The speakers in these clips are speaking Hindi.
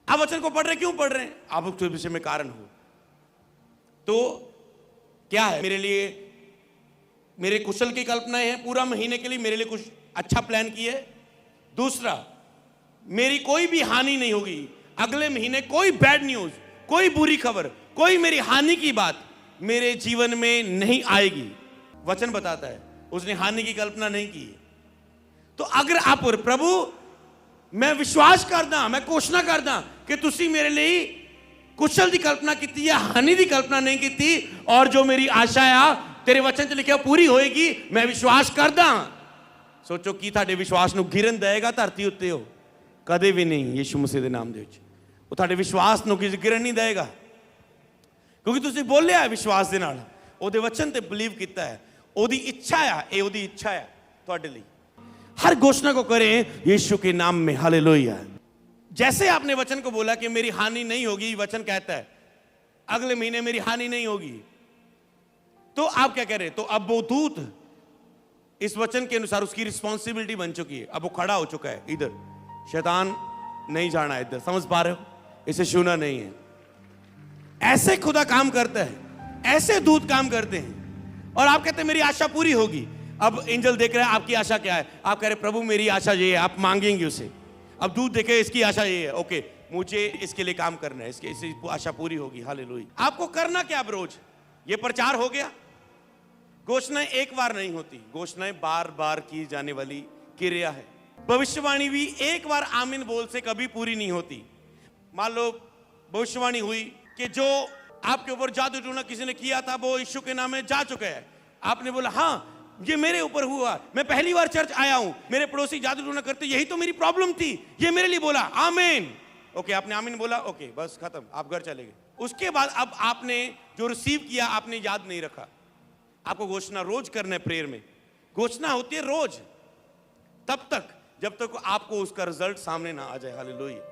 आप वचन को पढ़ रहे, क्यों पढ़ रहे हैं? आप उसके विषय में कारण हो। तो क्या है मेरे लिए? मेरे कुशल की कल्पनाएं हैं पूरा महीने के लिए, मेरे लिए कुछ अच्छा प्लान किया है। दूसरा, मेरी कोई भी हानि नहीं होगी अगले महीने, कोई बैड न्यूज, कोई बुरी खबर, कोई मेरी हानि की बात मेरे जीवन में नहीं आएगी। वचन बताता है उसने हानि की कल्पना नहीं की। तो अगर आप प्रभु मैं विश्वास करदा, मैं घोषणा करदा कि तुसी मेरे लिए कुशल की कल्पना की है, हानि की कल्पना नहीं की, और जो मेरी आशा है तेरे वचन च लिखा पूरी होएगी, मैं विश्वास करदा। सोचो कि ਤੁਹਾਡੇ विश्वास ਨੂੰ गिरन देगा धरती उत्ते हो? कदे भी नहीं। यीशु मसीह के नाम दे विच ਉਹ ਤੁਹਾਡੇ विश्वास ਨੂੰ गिरन नहीं देगा, क्योंकि तुसी बोलिया है विश्वास दे नाल, ਉਹਦੇ वचन ते बिलीव किया है, ਉਹਦੀ इच्छा है, ये ਉਹਦੀ इच्छा है ਤੁਹਾਡੇ ਲਈ। हर घोषणा को करें यीशु के नाम में, हालेलुया। जैसे आपने वचन को बोला कि मेरी हानि नहीं होगी, वचन कहता है अगले महीने मेरी हानि नहीं होगी, तो आप क्या कह रहे? तो अब वो दूत इस वचन के अनुसार उसकी रिस्पॉन्सिबिलिटी बन चुकी है, अब वो खड़ा हो चुका है। इधर शैतान नहीं जाना है, इधर समझ पा रहे हो? इसे छूना नहीं है। ऐसे खुदा काम करता है, ऐसे दूत काम करते हैं, और आप कहते हैं मेरी आशा पूरी होगी। अब एंजल देख रहे हैं आपकी आशा क्या है, आप कह रहे प्रभु मेरी आशा ये है, आप मांगेंगे उसे। अब दूत देखे इसकी आशा ये है, ओके मुझे इसके लिए काम करना है, इसकी आशा पूरी होगी, हालेलुया। आपको करना क्या? अब रोज ये प्रचार हो गया। घोषणाएं एक बार नहीं होती, घोषणाएं बार बार की जाने वाली क्रिया है। भविष्यवाणी भी एक बार आमीन बोल से कभी पूरी नहीं होती। मान लो भविष्यवाणी हुई कि जो आपके ऊपर जादू टूना किसी ने किया था वो यीशु के नाम में जा चुका है, आपने बोला हाँ ये मेरे ऊपर हुआ, मैं पहली बार चर्च आया हूं, मेरे पड़ोसी जादू टूना करते, यही तो मेरी प्रॉब्लम थी, ये मेरे लिए बोला, आमीन। ओके, आपने आमीन बोला, ओके बस खत्म, आप घर चले गए। उसके बाद अब आपने जो रिसीव किया आपने याद नहीं रखा। आपको घोषणा रोज करना है। प्रेयर में घोषणा होती है रोज, तब तक जब तक आपको उसका रिजल्ट सामने ना आ जाए, हालेलुया।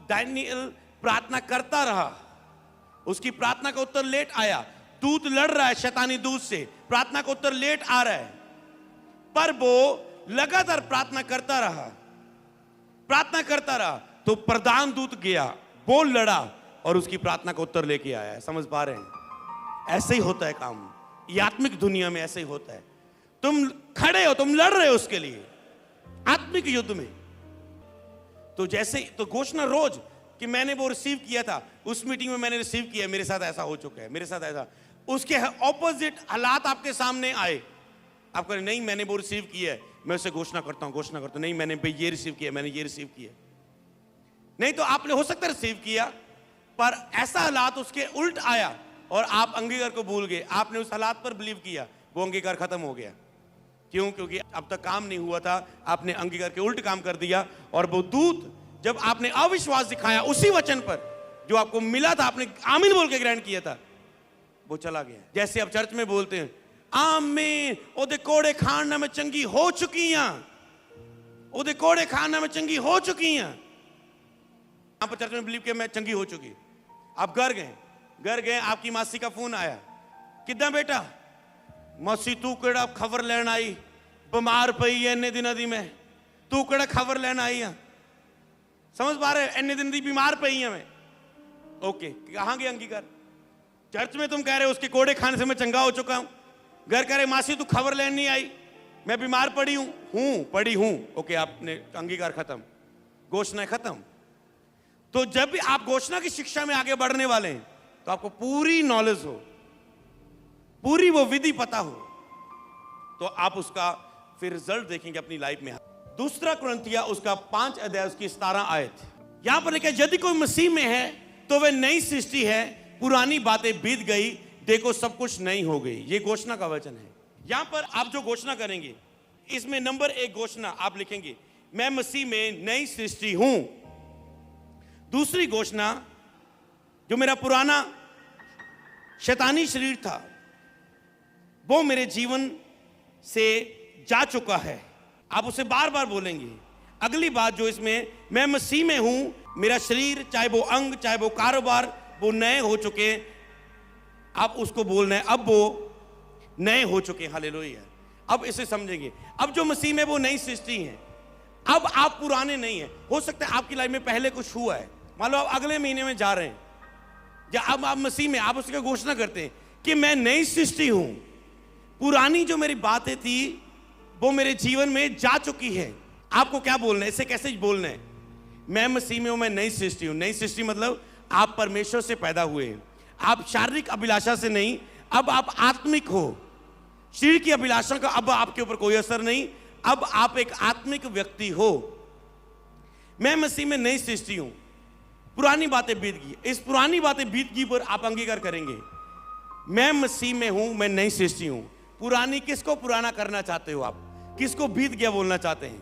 दानियल प्रार्थना करता रहा, उसकी प्रार्थना का उत्तर लेट आया। दूत लड़ रहा है शैतानी दूत से, प्रार्थना का उत्तर लेट आ रहा है, पर वो लगातार प्रार्थना करता रहा। तो प्रधान दूत गया, वो लड़ा और उसकी प्रार्थना का उत्तर लेके आया। समझ पा रहे हैं? ऐसे ही होता है काम, ये आत्मिक दुनिया में ऐसे ही होता है। तुम खड़े हो, तुम लड़ रहे हो उसके लिए आत्मिक युद्ध में। तो जैसे तो घोषणा रोज कि मैंने वो रिसीव किया था, उस मीटिंग में मैंने रिसीव किया, मेरे साथ ऐसा हो चुका है, मेरे साथ ऐसा, उसके ऑपोजिट हालात आपके सामने आए, आप कहें नहीं मैंने वो रिसीव किया है, मैं उसे घोषणा करता हूं, नहीं मैंने ये रिसीव किया, मैंने ये रिसीव किया। नहीं तो आपने हो सकता है रिसीव किया, पर ऐसा हालात उसके उल्ट आया और आप अंगीकार को भूल गए, आपने उस हालात पर बिलीव किया, वो अंगीकार खत्म हो गया। क्यों? क्योंकि अब तक काम नहीं हुआ था, आपने अंगीकार के उल्ट काम कर दिया। और वो दूत जब आपने अविश्वास दिखाया उसी वचन पर जो आपको मिला था, आपने आमीन बोल के ग्रहण किया था, वो चला गया। जैसे अब चर्च में बोलते हैं आमीन, ओदे कोड़े खाना में चंगी हो चुकी हैं, ओदे कोड़े खाना में चंगी हो चुकी हैं। यहां पर चर्च में बिलीव किया मैं चंगी हो चुकी। आप घर गए, आपकी मासी का फोन आया, किदा बेटा मासी तू केड़ा खबर लेन आई, बीमार पई है इन्ने दिनों दी, मैं तू केड़ा खबर लेन आई है? समझ पा रहे? इन्ने दिन दी बीमार पई है मैं। ओके, कहां गए अंगीकार? चर्च में तुम कह रहे हो उसके कोड़े खाने से मैं चंगा हो चुका हूं, घर कह रहे मासी तू खबर लेन नहीं आई, मैं बीमार पड़ी हूं। ओके, आपने अंगीकार खत्म, घोषणा खत्म। तो जब भी आप घोषणा की शिक्षा में आगे बढ़ने वाले हैं तो आपको पूरी नॉलेज हो, पूरी वो विधि पता हो, तो आप उसका फिर रिजल्ट देखेंगे अपनी लाइफ में। दूसरा कुरिन्थिया उसका 5 अध्याय उसकी 17 आयत, यहां पर लिखा यदि कोई मसीह में है तो वह नई सृष्टि है, पुरानी बातें बीत गई, देखो सब कुछ नई हो गई। ये घोषणा का वचन है। यहां पर आप जो घोषणा करेंगे, इसमें नंबर 1 घोषणा आप लिखेंगे मैं मसीह में नई सृष्टि हूं। दूसरी घोषणा, जो मेरा पुराना शैतानी शरीर था वो मेरे जीवन से जा चुका है, आप उसे बार बार बोलेंगे। अगली बात जो इसमें, मैं मसीह में हूं, मेरा शरीर चाहे वो अंग चाहे वो कारोबार वो नए हो चुके, आप उसको बोलना है अब वो नए हो चुके, हालेलुया। अब इसे समझेंगे, अब जो मसीह में वो नई सृष्टि है, अब आप पुराने नहीं है। हो सकता है आपकी लाइफ में पहले कुछ हुआ है, मान लो आप अगले महीने में जा रहे हैं, या अब आप मसीह में, आप उसकी घोषणा करते हैं कि मैं नई सृष्टि हूं, पुरानी जो मेरी बातें थी वो मेरे जीवन में जा चुकी है। आपको क्या बोलना है, इसे कैसे बोलना है? मैं मसीह में हूं, मैं नई सृष्टि हूं। नई सृष्टि मतलब आप परमेश्वर से पैदा हुए हैं। आप शारीरिक अभिलाषा से नहीं, अब आप आत्मिक हो। शरीर की अभिलाषा का अब आपके ऊपर कोई असर नहीं, अब आप एक आत्मिक व्यक्ति हो। मैं मसीह में नई सृष्टि हूं, पुरानी बातें बीत गई। इस पुरानी बातें बीत गई पर आप अंगीकार करेंगे, मैं मसीह में हूं, मैं नई सृष्टि हूं। पुरानी, किसको पुराना करना चाहते हो आप? किसको बीत गया बोलना चाहते हैं?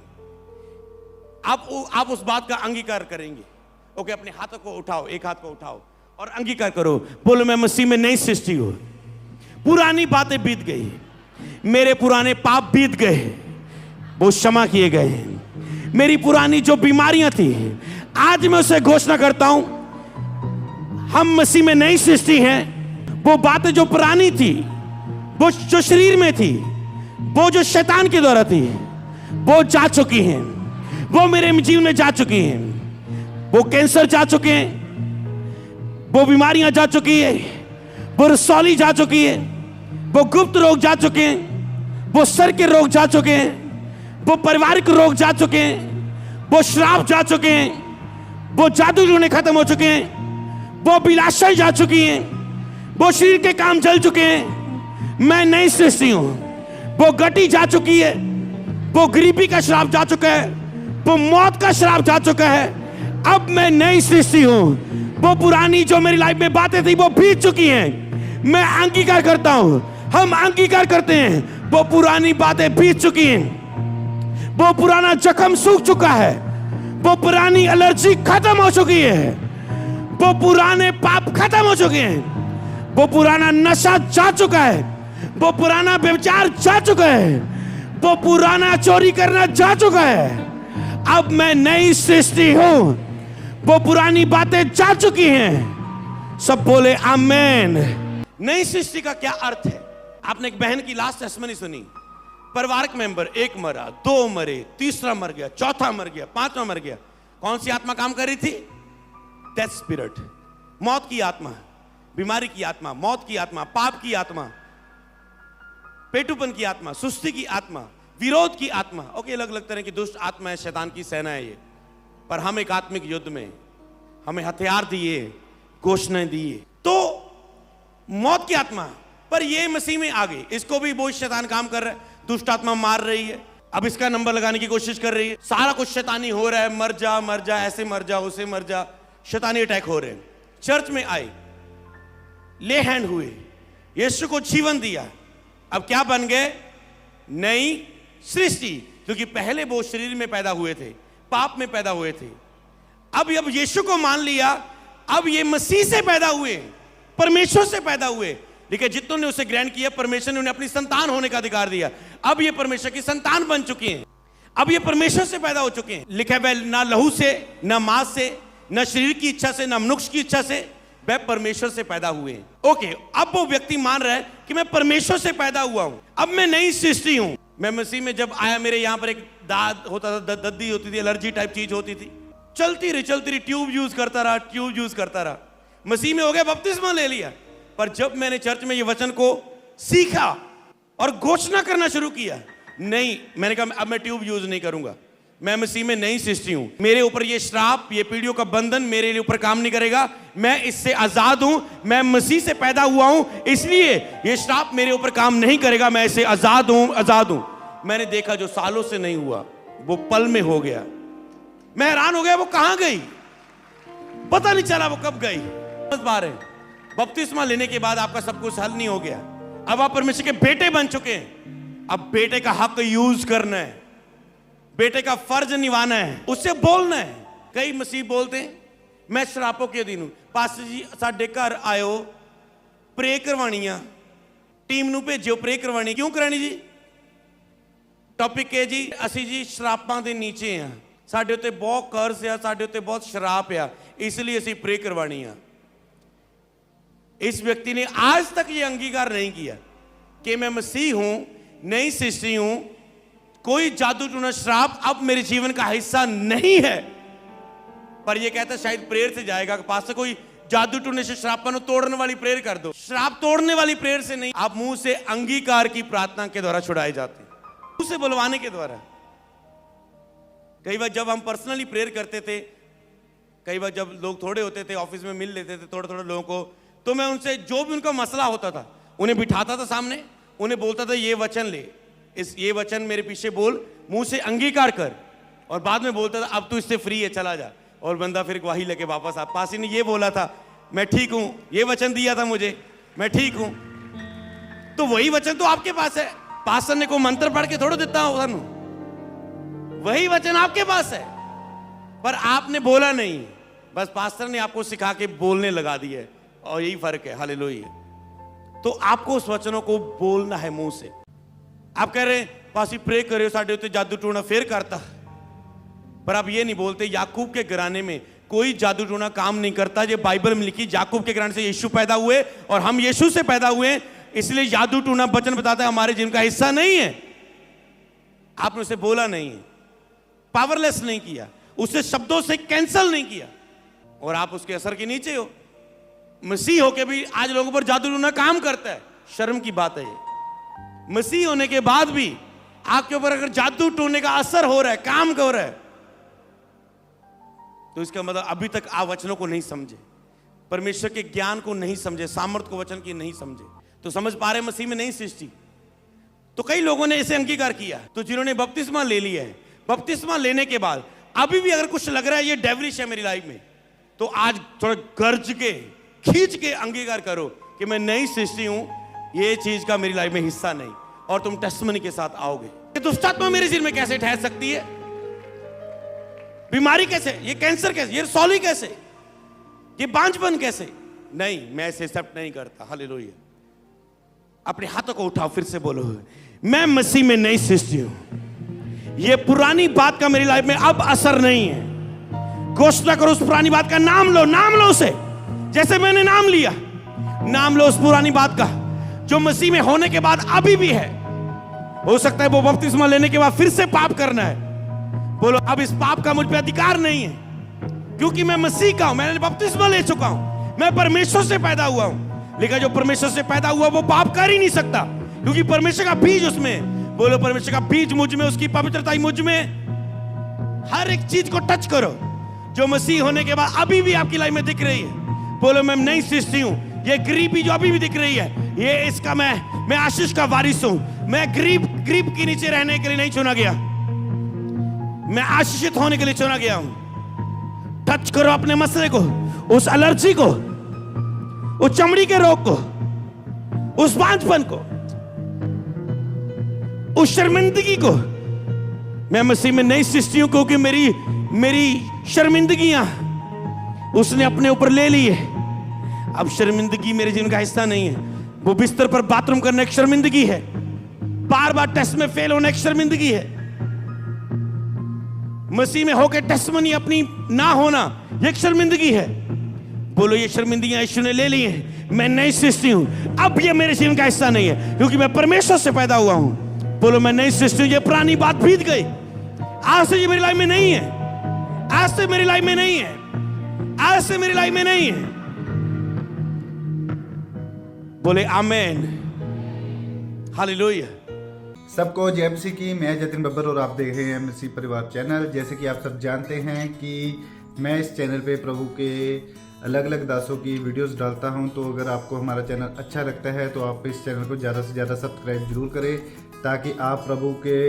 आप उस बात का अंगीकार करेंगे। ओके, अपने हाथों को उठाओ, एक हाथ को उठाओ और अंगीकार करो, बोलो मैं मसीह में नई सृष्टि हूं। पुरानी बातें बीत गई, मेरे पुराने पाप बीत गए, वो क्षमा किए गए। मेरी पुरानी जो बीमारियां थी, आज मैं उसे घोषणा करता हूं, हम मसीह में नई सृष्टि हैं। वो बातें जो पुरानी थी, वो जो शरीर में थी, वो जो शैतान के द्वारा थी, वो जा चुकी हैं। वो मेरे जीवन में जा चुकी हैं। वो कैंसर जा चुके हैं, वो बीमारियां जा चुकी है, वो रसौली जा चुकी है, वो गुप्त रोग जा चुके हैं, वो सर के रोग जा चुके हैं, वो पारिवारिक रोग जा चुके हैं, वो श्राप जा चुके हैं, वो जादू टोने खत्म हो चुके हैं, वो अभिलाषाएं जा चुकी हैं, वो शरीर के काम चल चुके हैं। मैं नई सृष्टि हूं। वो गति जा चुकी है, वो गरीबी का श्राप जा चुका है, वो मौत का श्राप जा चुका है। अब मैं नई सृष्टि हूं। वो पुरानी जो मेरी लाइफ में बातें थी वो बीत चुकी हैं। मैं अंगीकार करता हूं, हम अंगीकार करते हैं, वो पुरानी बातें बीत चुकी हैं। वो पुराना जख्म सूख चुका है, वो पुरानी एलर्जी खत्म हो चुकी है, वो पुराने पाप खत्म हो चुके हैं, वो पुराना नशा जा चुका है, वो पुराना व्यभिचार जा चुका है, वो पुराना चोरी करना जा चुका है। अब मैं नई सृष्टि हूं। वो पुरानी बातें जा चुकी हैं। सब बोले आमेन। नई सृष्टि का क्या अर्थ है? आपने एक बहन की लास्ट टेस्टमनी सुनी, परिवारक मेंबर, एक मरा, दो मरे, तीसरा मर गया, चौथा मर गया, पांचवा मर गया। कौन सी आत्मा काम कर रही थी? डेथ स्पिरिट, मौत की आत्मा, बीमारी की आत्मा, मौत की आत्मा, पाप की आत्मा, पेटूपन की आत्मा, सुस्ती की आत्मा, विरोध की आत्मा। ओके, अलग अलग तरह की दुष्ट आत्मा है, शैतान की सेना है ये। पर हम एक आत्मिक युद्ध में, हमें हथियार दिए, घोषणाएं दिए। तो मौत की आत्मा, पर ये मसीह में आ गई, इसको भी बहुत शैतान काम कर रहा है, दुष्ट आत्मा मार रही है। अब इसका नंबर लगाने की कोशिश कर रही है। सारा कुछ शैतानी हो रहा है, मर जा मर जा, ऐसे मर जा, उसे मर जा, शैतानी अटैक हो रहे हैं। चर्च में आए, ले हैंड हुए, यीशु को जीवन दिया। अब क्या बन गए? नई सृष्टि। क्योंकि पहले वो शरीर में पैदा हुए थे, पाप में पैदा हुए थे। अब यीशु को मान लिया, अब ये मसीह से पैदा हुए, परमेश्वर से पैदा हुए। देखिए, जितनों ने उसे ग्रहण किया, परमेश्वर ने उन्हें अपनी संतान होने का अधिकार दिया। अब ये परमेश्वर की संतान बन चुकी हैं। अब ये परमेश्वर से पैदा हो चुके हैं। लिखा है, ना लहू से, ना मांस से, ना शरीर की इच्छा से, ना मनुष्य की इच्छा से, वह परमेश्वर से पैदा हुए हैं। ओके, अब वो व्यक्ति मान रहा है कि मैं परमेश्वर से पैदा हुआ हूं, अब मैं नई सृष्टि हूं। मैं मसीह में जब आया, मेरे यहां पर एक दाद होता था, दद्दी होती थी, एलर्जी टाइप चीज होती थी, चलती रही, ट्यूब यूज करता रहा। मसीह में हो गया, बपतिस्मा ले लिया। पर जब मैंने चर्च में ये वचन को सीखा और घोषणा करना शुरू किया, नहीं, मैंने कहा अब मैं ट्यूब यूज नहीं करूंगा, मैं मसीह में नई सृष्टि हूं। मेरे ऊपर ये श्राप, ये पीढ़ियों का बंधन मेरे ऊपर काम नहीं करेगा। मैं इससे आजाद हूं, मैं मसीह से पैदा हुआ हूं, इसलिए ये श्राप मेरे ऊपर काम नहीं करेगा। मैं इससे आजाद हूं। मैंने देखा जो सालों से नहीं हुआ, वो पल में हो गया। मैं हैरान हो गया, वो कहां गई, पता नहीं चला वो कब गई। 10 बार है, बपतिस्मा लेने के बाद आपका सब कुछ हल नहीं हो गया। अब आप परमेश्वर के बेटे बन चुके हैं। अब बेटे का हक यूज करना है, बेटे का फर्ज निभाना है, उससे बोलना है। कई मसीह बोलते हैं मैं शरापों के अधीन हूं। पास्टर जी साडे घर आयो, प्रे करवानियां, टीम नूं भेजियो प्रे करवानी। क्यों करानी जी? टॉपिक है जी, असी जी शरापां दे नीचे हां, साडे उत्ते बहुत कर्ज आ, साडे उत्ते बहुत शराप आ, इसलिए असी प्रे करवानी आ। इस व्यक्ति ने आज तक ये अंगीकार नहीं किया कि मैं मसीह हूं, नई सृष्टि हूं, कोई जादू टूना श्राप अब मेरे जीवन का हिस्सा नहीं है। पर ये कहता है शायद प्रेयर से जाएगा। पास से कोई जादू टूने से श्रापन तोड़ने वाली प्रेयर कर दो। श्राप तोड़ने वाली प्रेयर से नहीं, आप मुंह से अंगीकार की प्रार्थना के द्वारा छुड़ाए जाते, मुंह से बुलवाने के द्वारा। कई बार जब हम पर्सनली प्रेयर करते थे, कई बार जब लोग थोड़े होते थे, ऑफिस में मिल लेते थे थोड़े थोड़े लोगों को, तो मैं उनसे जो भी उनका मसला होता था उन्हें बिठाता था सामने, उन्हें बोलता था ये वचन ले, ये वचन मेरे पीछे बोल, मुंह से अंगीकार कर, और बाद में बोलता था अब तू इससे फ्री है, चला जा। और बंदा फिर गवाही लेके वापस आ, पासी ने ये बोला था, मैं ठीक हूं, ये वचन दिया था मुझे, मैं ठीक हूं। तो वही वचन तो आपके पास है, पास्टर ने को मंत्र पढ़ के थोड़ा देता हो, वही वचन आपके पास है, पर आपने बोला नहीं, बस पास्टर ने आपको सिखा के बोलने लगा दिया, और यही फर्क है। हालेलुया। तो आपको उस वचनों को बोलना है मुंह से। आप कह रहे हैं पासी प्रे करे साढ़े उत्ते जादू टूना फेर करता, पर आप ये नहीं बोलते याकूब के घराने में कोई जादू टूना काम नहीं करता। ये बाइबल में लिखी, याकूब के घराने से यीशु पैदा हुए और हम यीशु से पैदा हुए, इसलिए जादू टूना वचन बताता है हमारे जिनका हिस्सा नहीं है। आपने उसे बोला नहीं है, पावरलेस नहीं किया, उसे शब्दों से कैंसल नहीं किया, और आप उसके असर के नीचे हो। मसीह होके भी आज लोगों पर जादू टूना काम करता है, शर्म की बात है ये। मसीह होने के बाद भी आपके ऊपर अगर जादू टूने का असर हो रहा है, काम हो रहा है, तो इसका मतलब अभी तक आप वचनों को नहीं समझे, परमेश्वर के ज्ञान को नहीं समझे, सामर्थ्य को वचन की नहीं समझे। तो समझ पा रहे मसीह में नई सृष्टि। तो कई लोगों ने इसे अंगीकार किया, तो जिन्होंने बपतिस्मा ले लिया है, बपतिस्मा लेने के बाद अभी भी अगर कुछ लग रहा है ये डेविलिश है मेरी लाइफ में, तो आज थोड़ा गर्ज के खींच के अंगीकार करो कि मैं नई सृष्टि हूं, ये चीज का मेरी लाइफ में हिस्सा नहीं, और तुम टेस्टिमनी के साथ आओगे। ये दुष्टात्मा मेरे सिर में कैसे ठहर सकती है? बीमारी कैसे? ये कैंसर कैसे? ये सॉली कैसे? ये बांझपन कैसे? नहीं, मैं इसे एक्सेप्ट नहीं करता। हालेलुया। अपने हाथों को उठाओ, फिर से बोलो, मैं मसीह में नई सृष्टि हूं, ये पुरानी बात का मेरी लाइफ में अब असर नहीं है। घोषणा करो उस पुरानी बात का, नाम लो, नाम लो उसे, जैसे मैंने नाम लिया। नाम लो उस पुरानी बात का जो मसीह में होने के बाद अभी भी है। हो सकता है वो बपतिस्मा लेने के बाद फिर से पाप करना है, बोलो अब इस पाप का मुझ पे अधिकार नहीं है, क्योंकि मैं मसीह का हूं, मैंने बपतिस्मा ले चुका हूं, मैं परमेश्वर से पैदा हुआ हूं। लेकिन जो परमेश्वर से पैदा हुआ वो पाप कर ही नहीं सकता, क्योंकि परमेश्वर का बीज उसमें। बोलो परमेश्वर का बीज मुझ में, उसकी पवित्रता मुझ में। हर एक चीज को टच करो जो मसीह होने के बाद अभी भी आपकी लाइफ में दिख रही है। बोलो मैं नई सृष्टि हूं, ये गरीबी जो अभी भी दिख रही है, ये इसका मैं आशीष का वारिस हूं। मैं गरीब के नीचे रहने के लिए नहीं चुना गया, मैं आशीषित होने के लिए चुना गया हूं। टच करो अपने मसले को, उस एलर्जी को, उस चमड़ी के रोग को, उस बांझपन को, उस शर्मिंदगी को। मैं मसीह में नई सृष्टि हूं, क्योंकि मेरी शर्मिंदगियां उसने अपने ऊपर ले ली है। अब शर्मिंदगी मेरे जीवन का हिस्सा नहीं है। वो बिस्तर पर बाथरूम करना एक शर्मिंदगी है, बार बार टेस्ट में फेल होना एक शर्मिंदगी है, मसीह में होकर टेस्टमनी अपनी ना होना एक शर्मिंदगी है। बोलो ये शर्मिंदगियां यीशु ने ले ली हैं, मैं नई सृष्टि हूं, अब ये मेरे जीवन का हिस्सा नहीं है, क्योंकि मैं परमेश्वर से पैदा हुआ हूं। बोलो मैं नई सृष्टि हूं, ये पुरानी बात बीत गई, आज से ये मेरी लाइफ में नहीं है, आज से मेरी लाइफ में नहीं है, आज से मेरी लाइफ में नहीं है। बोले आमेन, हालेलुया। सबको जय मसीह की। मैं जतिन बब्बर और आप देख रहे हैं मसीह परिवार चैनल। जैसे कि आप सब जानते हैं कि मैं इस चैनल पे प्रभु के अलग अलग दासों की वीडियोस डालता हूं, तो अगर आपको हमारा चैनल अच्छा लगता है तो आप इस चैनल को ज़्यादा से ज़्यादा सब्सक्राइब जरूर करें, ताकि आप प्रभु के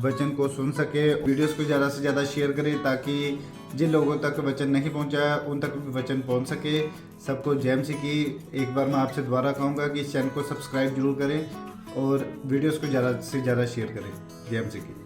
वचन को सुन सके। वीडियोस को ज़्यादा से ज़्यादा शेयर करें, ताकि जिन लोगों तक वचन नहीं पहुंचा उन तक भी वचन पहुंच सके। सबको जय मसीह की। एक बार मैं आपसे दोबारा कहूँगा कि इस चैनल को सब्सक्राइब जरूर करें और वीडियोस को ज़्यादा से ज़्यादा शेयर करें। जय मसीह की।